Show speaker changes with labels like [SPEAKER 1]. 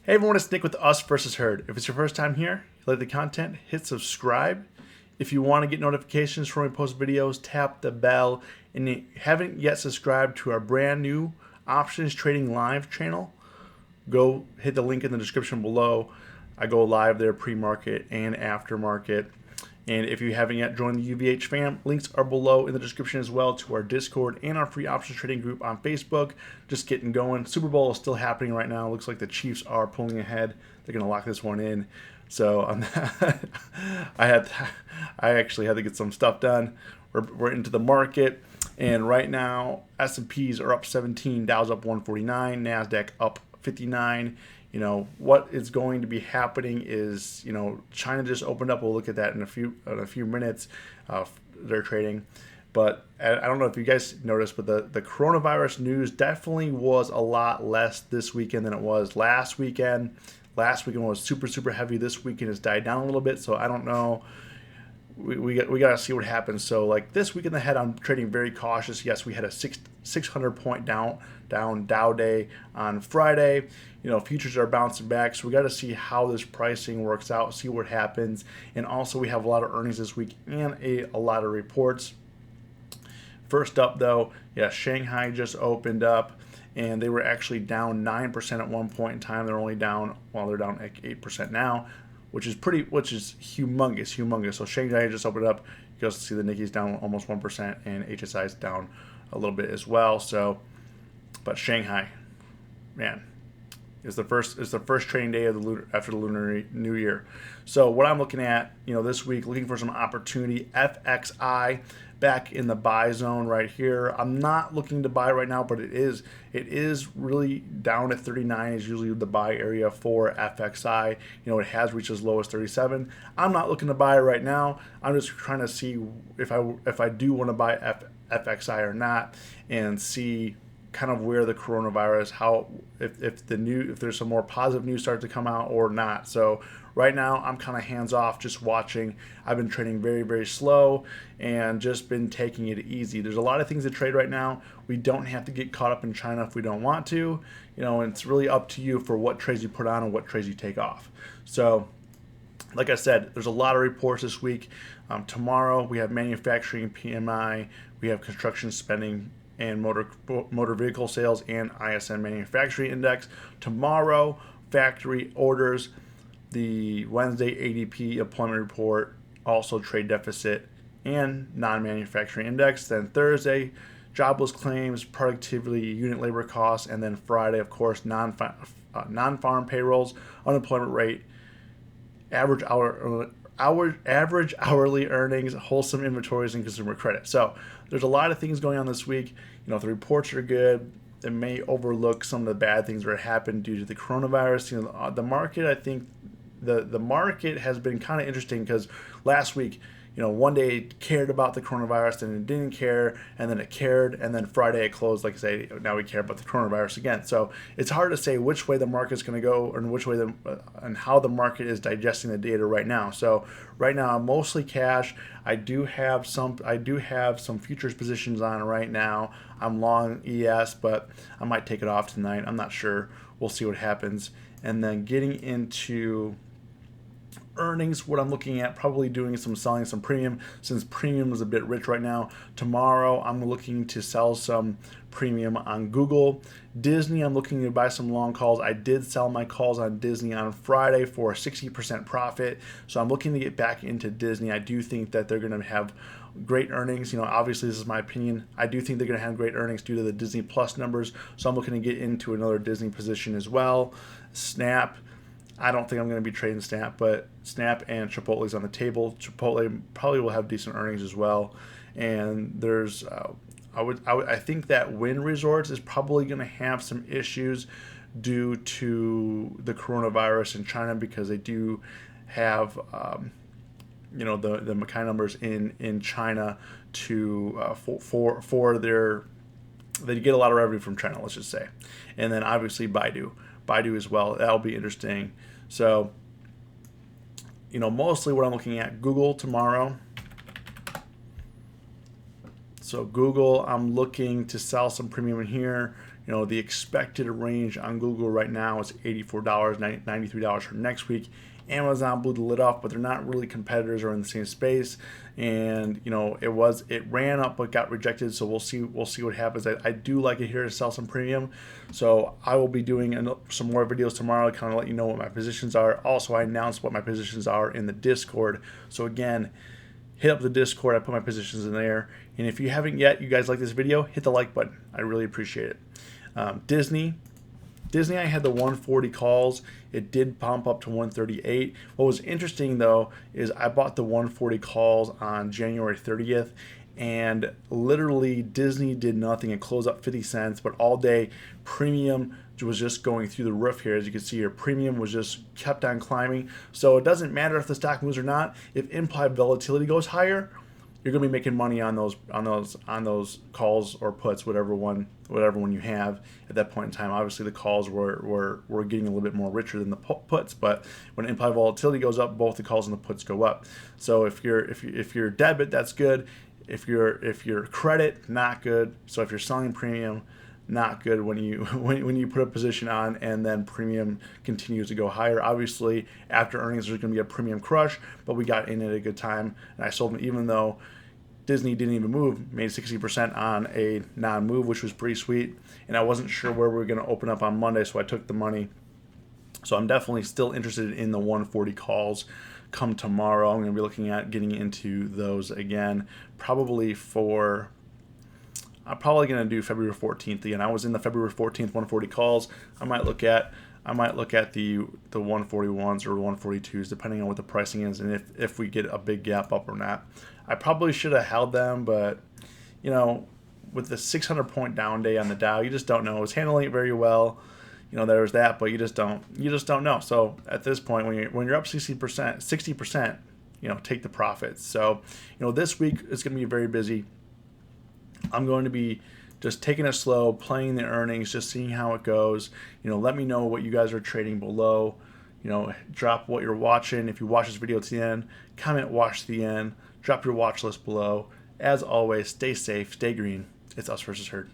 [SPEAKER 1] Hey everyone, it's Nick with Us versus Herd. If it's your first time here, you like the content, hit subscribe. If you want to get notifications from when we post videos, tap the bell. And if you haven't yet subscribed to our brand new Options Trading Live channel, go hit the link in the description below. I go live there pre-market and after-market. And if you haven't yet joined the UVH fam, links are below in the description as well to our Discord and our free options trading group on Facebook. Just getting going. Super Bowl is still happening right now. Looks like the Chiefs are pulling ahead. They're going to lock this one in. So I actually had to get some stuff done. We're into the market. And right now, S&Ps are up 17, Dow's up 149, NASDAQ up 59. You know, what is going to be happening is, you know, China just opened up. We'll look at that in a few minutes. They're trading. But I don't know if you guys noticed, but the coronavirus news definitely was a lot less this weekend than it was last weekend. Last weekend was super, super heavy. This weekend has died down a little bit. So I don't know. We got to see what happens. So like this weekend ahead, I'm trading very cautious. Yes, we had a 600 point down Dow day on Friday. You know, futures are bouncing back, so we got to see how this pricing works out, see what happens. And also we have a lot of earnings this week and a lot of reports. First up though, yeah, Shanghai just opened up and they were actually down 9% at one point in time. They're only down, well, they're down like 8% now, which is humongous. So Shanghai just opened up. You can also see the Nikkei's down almost 1% and HSI is down a little bit as well. So, but Shanghai, man, is the first trading day of after the Lunar New Year. So what I'm looking at, you know, this week, looking for some opportunity. FXI back in the buy zone right here. I'm not looking to buy right now, but it is really down at 39 is usually the buy area for FXI. You know, it has reached as low as 37. I'm not looking to buy it right now. I'm just trying to see if I do want to buy FXI or not, and see kind of where the coronavirus, how if there's some more positive news start to come out or not. So right now I'm kind of hands off, just watching. I've been trading very, very slow and just been taking it easy. There's a lot of things to trade right now. We don't have to get caught up in China if we don't want to, you know, and it's really up to you for what trades you put on and what trades you take off. So like I said, there's a lot of reports this week. Tomorrow we have manufacturing PMI, we have construction spending and motor vehicle sales and ISM manufacturing index. Tomorrow, factory orders, the Wednesday ADP employment report, also trade deficit and non-manufacturing index. Then Thursday, jobless claims, productivity, unit labor costs, and then Friday, of course, non-farm payrolls, unemployment rate, average hourly earnings, wholesome inventories, and consumer credit. So there's a lot of things going on this week. You know, if the reports are good, it may overlook some of the bad things that happened due to the coronavirus. You know, the market, I think the market has been kind of interesting because last week, you know, one day it cared about the coronavirus and it didn't care, and then it cared, and then Friday it closed, like I say, now we care about the coronavirus again. So it's hard to say which way the market's going to go and which way and how the market is digesting the data right now. So right now I'm mostly cash. I do have some futures positions on right now. I'm long ES, but I might take it off tonight. I'm not sure. We'll see what happens. And then getting into earnings, what I'm looking at, probably doing selling some premium, since premium is a bit rich right now. Tomorrow I'm looking to sell some premium on Google. Disney, I'm looking to buy some long calls. I did sell my calls on Disney on Friday for a 60% profit, so I'm looking to get back into Disney. I do think that they're going to have great earnings. You know, obviously this is my opinion. I do think they're going to have great earnings due to the Disney Plus numbers, so I'm looking to get into another Disney position as well. Snap, I don't think I'm going to be trading Snap, but Snap and Chipotle is on the table. Chipotle probably will have decent earnings as well. And there's, I think that Wynn Resorts is probably going to have some issues due to the coronavirus in China, because they do have, you know, the Mackay numbers in China to for their, they get a lot of revenue from China, let's just say. And then obviously Baidu as well. That'll be interesting. So, you know, mostly what I'm looking at, Google tomorrow. So Google, I'm looking to sell some premium in here. The expected range on Google right now is $84, $93 for next week. Amazon blew the lid off, but they're not really competitors or in the same space. And it ran up but got rejected. So we'll see what happens. I do like it here to sell some premium. So I will be doing some more videos tomorrow to kind of let you know what my positions are. Also, I announced what my positions are in the Discord. So again, hit up the Discord. I put my positions in there. And if you haven't yet, you guys like this video, hit the like button. I really appreciate it. Disney, I had the 140 calls. It did pump up to 138. What was interesting, though, is I bought the 140 calls on January 30th, and literally Disney did nothing. It closed up 50 cents, but all day premium was just going through the roof here. As you can see here, premium was just kept on climbing. So it doesn't matter if the stock moves or not. If implied volatility goes higher, you're going to be making money on those calls or puts, whatever one you have at that point in time. Obviously, the calls were getting a little bit more richer than the puts, but when implied volatility goes up, both the calls and the puts go up. So if you're debit, that's good. If you're credit, not good. So if you're selling premium, not good when you put a position on and then premium continues to go higher. Obviously, after earnings, there's going to be a premium crush, but we got in at a good time, and I sold them even though Disney didn't even move, made 60% on a non-move, which was pretty sweet. And I wasn't sure where we were going to open up on Monday, so I took the money. So I'm definitely still interested in the 140 calls come tomorrow. I'm going to be looking at getting into those again, I'm probably going to do February 14th again. I was in the February 14th 140 calls. I might look at the 141s or 142s, depending on what the pricing is and if we get a big gap up or not. I probably should have held them, but with the 600-point down day on the Dow, you just don't know. It was handling it very well. There was that, but you just don't know. So at this point, when you're up 60%, take the profits. So this week is going to be very busy. I'm going to be just taking it slow, playing the earnings, just seeing how it goes. Let me know what you guys are trading below. Drop what you're watching. If you watch this video to the end, comment watch to the end. Drop your watch list below. As always, stay safe, stay green. It's us versus herd.